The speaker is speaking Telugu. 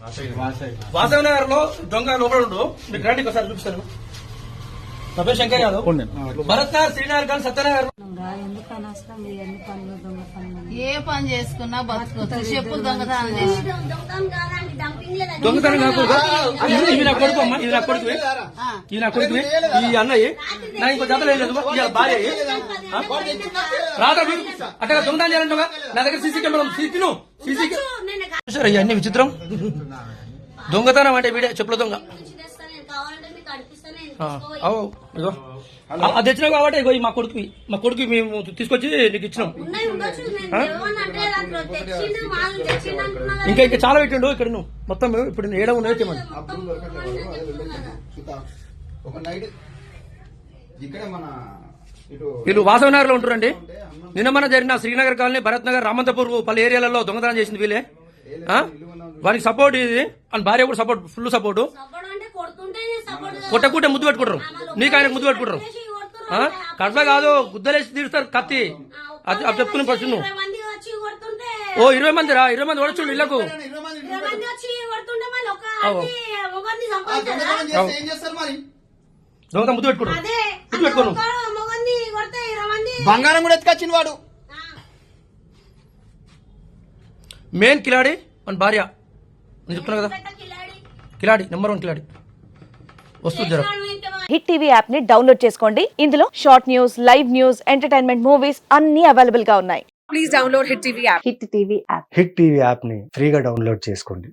వాసవి నగర్ లో దొంగ లోపల ఉండు. మీకు రండి ఒకసారి చూపిస్తాను. నా పేరు శంకర్ యాదవ్. భరత్ నగర్, శ్రీనగర్ కానీ సత్యనగర్. ఏ పని చేసుకున్నా బతుకోవచ్చు. చెప్పులు దొంగతనం చేసి దొంగతనం కాకూడదు. ఇవి నా కొడుకు అమ్మా, ఇది నా కొడుకు, ఈ నా కొడుకు, ఈ అన్నయ్య నా ఇంకో జతలు లేదు. భార్య రాదా అట్టగా దొంగతనం చేయాలంటుగా. నా దగ్గర సీసీ కెమెరా సీసీ చూసారా ఇవన్నీ విచిత్రం. దొంగతనం అంటే వీడే చెప్పుల దొంగ. ఇగో అది తెచ్చినావు కాబట్టి ఇగో మా కొడుకు మేము తీసుకొచ్చి నీకు ఇచ్చినాం. ఇంకా ఇంకా చాలా పెట్టిండు ఇక్కడ. నువ్వు మొత్తం ఇప్పుడు ఏడ ఉన్నాయి వీళ్ళు వాసవి నగర్ లో ఉంటారండి. నిన్న మన జరిగిన శ్రీనగర్ కాలనీ, భరత్ నగర్, రామంతపూర్ పలు ఏరియాలలో దొంగతనం చేసింది వీళ్ళే. వానికి సపోర్ట్ ఇది అని భార్య కూడా సపోర్ట్, ఫుల్ సపోర్ట్. కొట్టకుంటే ముద్దు పెట్టుకుంటారు, నీకు ఆయన ముద్దు పెట్టుకుంటారు. కట్ల కాదు గుద్దలేసి తీరుస్తారు కత్తి. అది చెప్తున్నాను ఫస్ట్. నువ్వు 20 మంది రా, 20 మంది ఓడొచ్చు ఇళ్లకు. దొంగ ముద్దు పెట్టుకోడు, ముద్దు పెట్టుకోను. బంగారం కూడా ఎత్తుకొచ్చింది వాడు. మెయిన్ కిలాడి మన భార్య, నేను చెప్తున్నా కదా. కిలాడి నెంబర్ 1 కిలాడి వస్తుంది. జర హిట్ టీవీ యాప్ ని డౌన్లోడ్ చేసుకోండి. ఇందులో short news, live news, entertainment movies అన్ని అవైలబుల్ గా ఉన్నాయి. Please download hit TV app. Hit TV app ని ఫ్రీగా డౌన్లోడ్ చేసుకోండి.